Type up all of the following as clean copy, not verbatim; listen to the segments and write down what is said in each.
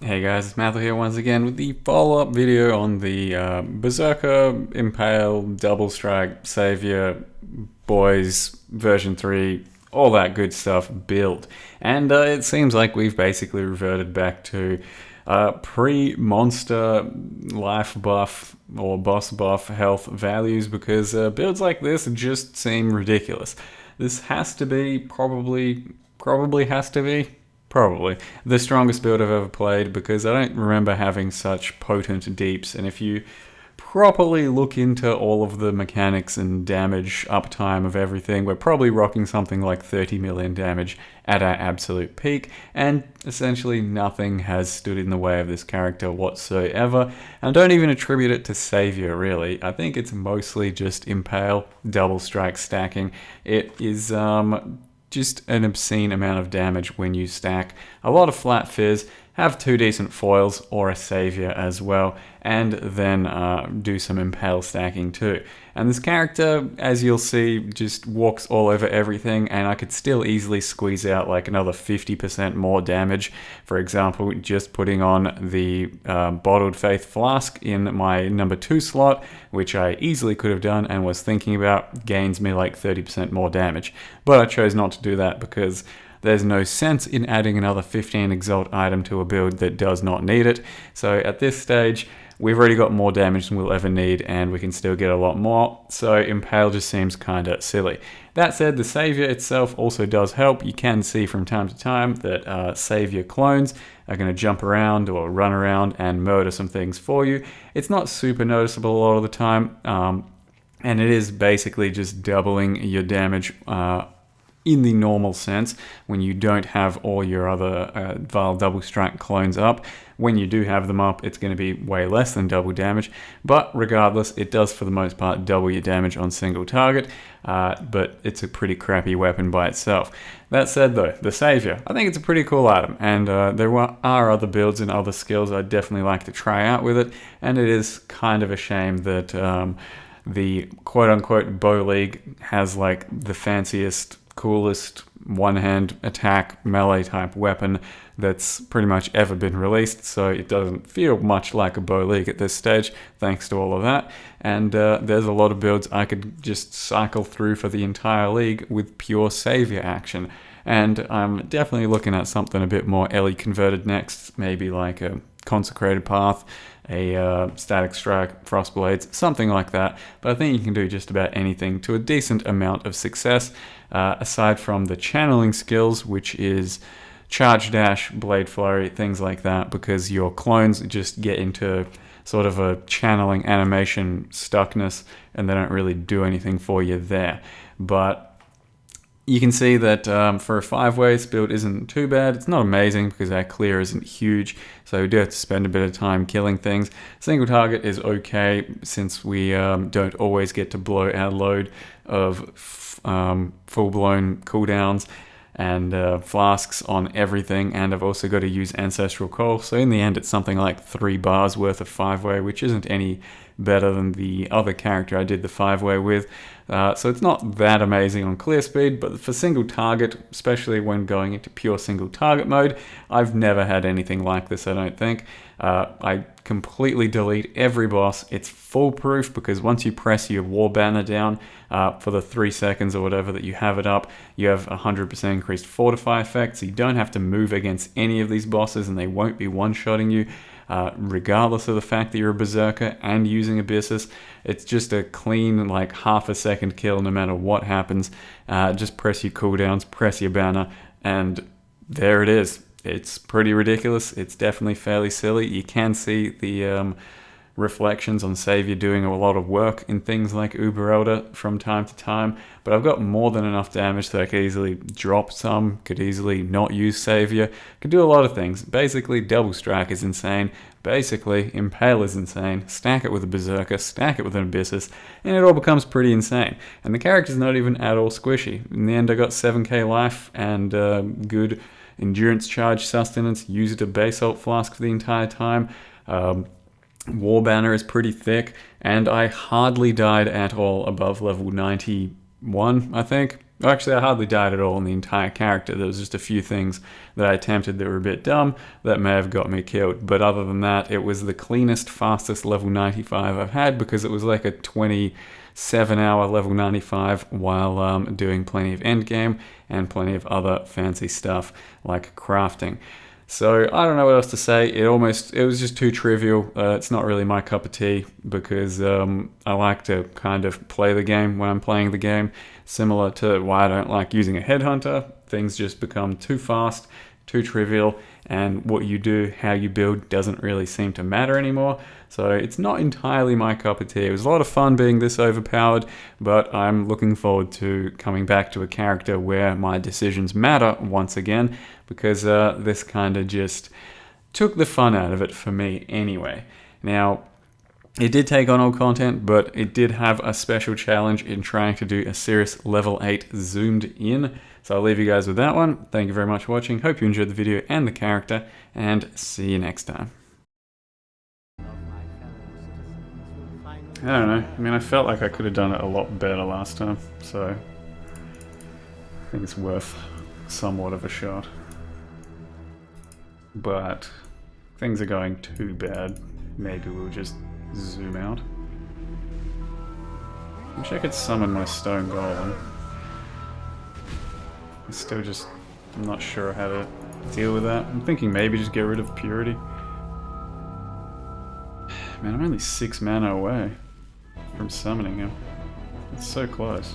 Hey guys, it's Matthew here once again with the follow-up video on the Berserker, Impale, Double Strike, Saviour, Boys, version 3, all that good stuff build. And it seems like we've basically reverted back to pre-monster life buff or boss buff health values because builds like this just seem ridiculous. This has to be probably has to be probably the strongest build I've ever played because I don't remember having such potent deeps. And if you properly look into all of the mechanics and damage uptime of everything, we're probably rocking something like 30 million damage at our absolute peak, and essentially nothing has stood in the way of this character whatsoever. And don't even attribute it to Saviour, really. I think it's mostly just Impale, Double Strike stacking. It is just an obscene amount of damage when you stack a lot of flat fizz, have two decent foils or a Saviour as well, and then do some Impale stacking too. And this character, as you'll see, just walks all over everything, and I could still easily squeeze out like another 50% more damage. For example, just putting on the Bottled Faith Flask in my number 2 slot, which I easily could have done and was thinking about, gains me like 30% more damage. But I chose not to do that because there's no sense in adding another 15 Exalt item to a build that does not need it. So at this stage, we've already got more damage than we'll ever need, and we can still get a lot more, so Impale just seems kinda silly. That said, the Saviour itself also does help. You can see from time to time that Saviour clones are going to jump around or run around and murder some things for you. It's not super noticeable a lot of the time, and it is basically just doubling your damage in the normal sense when you don't have all your other Vile Double Strike clones up. When you do have them up, it's going to be way less than double damage, but regardless, it does for the most part double your damage on single target, but it's a pretty crappy weapon by itself. That said though, the Saviour, I think it's a pretty cool item, and there are other builds and other skills I'd definitely like to try out with it, and it is kind of a shame that the quote-unquote Bow League has like the fanciest, coolest one-hand attack melee type weapon that's pretty much ever been released, so it doesn't feel much like a Bow League at this stage, thanks to all of that. And there's a lot of builds I could just cycle through for the entire league with pure Saviour action. And I'm definitely looking at something a bit more Ellie converted next, maybe like a Consecrated Path, a Static Strike, Frostblades, something like that. But I think you can do just about anything to a decent amount of success, aside from the channeling skills, which is Charge Dash, Blade Flurry, things like that, because your clones just get into sort of a channeling animation stuckness, and they don't really do anything for you there. But you can see that for a 5-way, this build isn't too bad. It's not amazing because our clear isn't huge, so we do have to spend a bit of time killing things. Single target is okay since we don't always get to blow our load of full-blown cooldowns and flasks on everything, and I've also got to use Ancestral Call, so in the end it's something like 3 bars worth of 5-way, which isn't any better than the other character I did the 5-way with, so it's not that amazing on clear speed, but for single target, especially when going into pure single target mode, I've never had anything like this, I don't think. I completely delete every boss. It's foolproof because once you press your war banner down for the 3 seconds or whatever that you have it up, you have 100% increased fortify effect, so you don't have to move against any of these bosses and they won't be one-shotting you. Regardless of the fact that you're a Berserker and using Abyssus, it's just a clean like half a second kill no matter what happens. Just press your cooldowns, press your banner, and there it is. It's pretty ridiculous. It's definitely fairly silly. You can see the reflections on Saviour doing a lot of work in things like Uber Elder from time to time, but I've got more than enough damage that I could easily drop some, could easily not use Saviour, could do a lot of things. Basically, Double Strike is insane. Basically, Impale is insane. Stack it with a Berserker, stack it with an Abyssus, and it all becomes pretty insane. And the character's not even at all squishy. In the end, I got 7k life and good endurance charge sustenance, used a Basalt Flask for the entire time. War Banner is pretty thick, and I hardly died at all above level 91, I think. Actually, I hardly died at all in the entire character. There was just a few things that I attempted that were a bit dumb that may have got me killed. But other than that, it was the cleanest, fastest level 95 I've had because it was like a 27-hour level 95 while doing plenty of endgame and plenty of other fancy stuff like crafting. So I don't know what else to say. It was just too trivial. It's not really my cup of tea because I like to kind of play the game when I'm playing the game. Similar to why I don't like using a headhunter. Things just become too fast, too trivial, and what you do, how you build doesn't really seem to matter anymore. So it's not entirely my cup of tea. It was a lot of fun being this overpowered, but I'm looking forward to coming back to a character where my decisions matter once again, because this kind of just took the fun out of it for me anyway. Now, it did take on old content, but it did have a special challenge in trying to do a Sirus level 8 zoomed in. So I'll leave you guys with that one. Thank you very much for watching. Hope you enjoyed the video and the character, and see you next time. I don't know. I mean, I felt like I could have done it a lot better last time, so I think it's worth somewhat of a shot. But things are going too bad. Maybe we'll just zoom out. Wish I could summon my stone golem. I'm not sure how to deal with that. I'm thinking maybe just get rid of purity. Man, I'm only 6 mana away from summoning him. It's so close.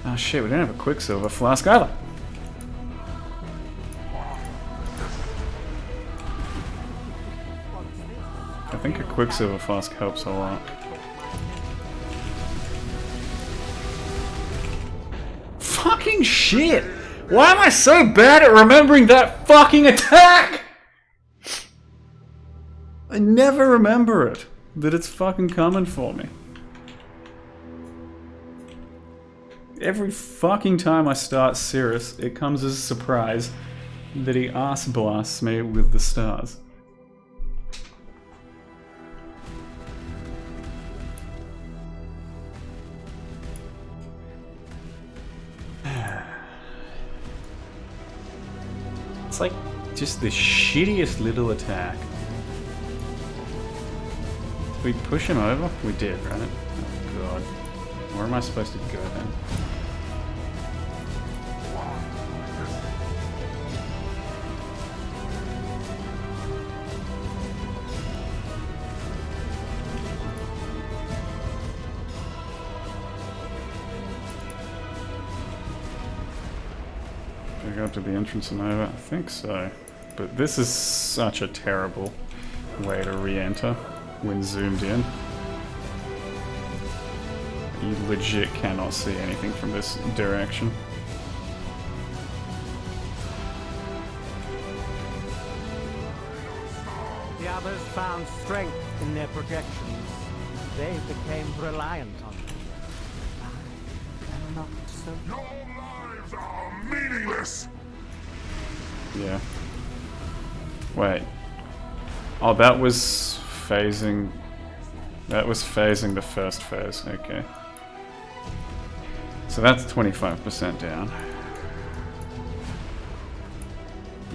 Oh shit, we don't have a Quicksilver Flask either. I think a Quicksilver Flask helps a lot. Fucking shit! Why am I so bad at remembering that fucking attack? I never remember it. That it's fucking coming for me. Every fucking time I start Sirus, it comes as a surprise that he ass blasts me with the stars. It's like just the shittiest little attack. Did we push him over? We did, right? Oh god. Where am I supposed to go then? Should I go up to the entrance and over? I think so. But this is such a terrible way to re-enter when zoomed in. You legit cannot see anything from this direction. The others found strength in their projections. They became reliant on them. I am not so. Your lives are meaningless! Yeah. Wait. Oh, that was phasing... That was phasing the first phase, okay. So that's 25% down.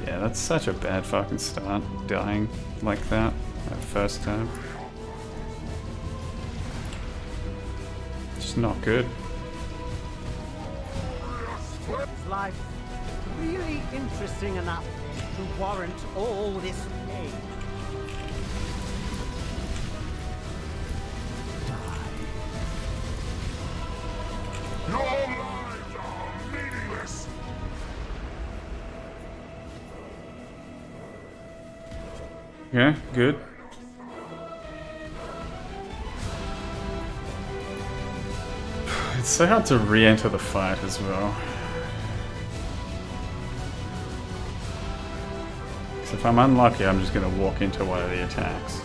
Yeah, that's such a bad fucking start, dying like that first time. It's not good. Is life really interesting enough to warrant all this pain? Your lives are meaningless! Yeah, good. It's so hard to re-enter the fight as well. So if I'm unlucky, I'm just going to walk into one of the attacks.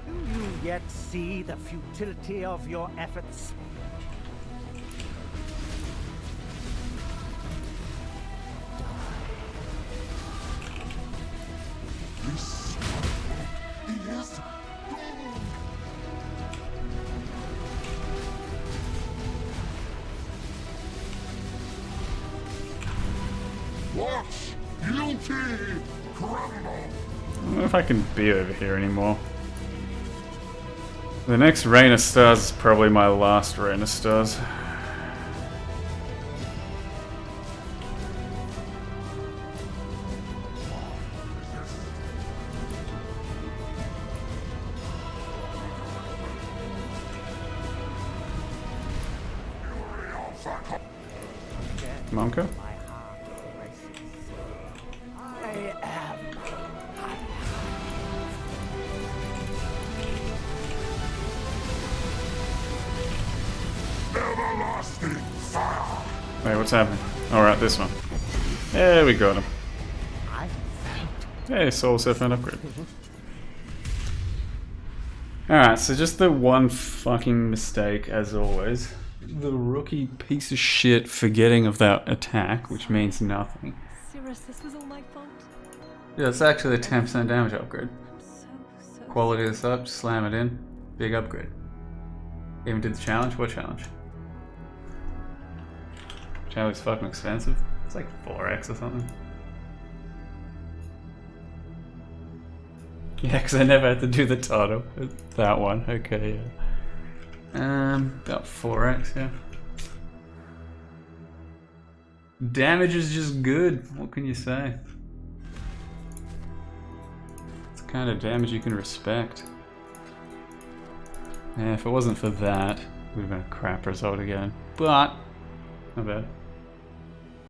Do you yet see the futility of your efforts? This is I don't know if I can be over here anymore. The next Rain of Stars is probably my last Rain of Stars. Monka? My heart races. I am. Everlasting fire. Wait, what's happening? Alright, this one. Yeah, we got him. I Hey, Soul Surf and upgrade. Alright, so just the one fucking mistake, as always. The rookie piece of shit forgetting of that attack, which means nothing. Sirus, this was all my fault. Yeah, it's actually a 10% damage upgrade. I'm so Quality this up, just slam it in. Big upgrade. Even did the challenge? What challenge? Challenge's fucking expensive. It's like 4x or something. Yeah, because I never had to do the Tado. That one, okay, yeah. About 4x, yeah. Damage is just good. What can you say? It's the kind of damage you can respect. Yeah, if it wasn't for that, it would have been a crap result again. But, not bad.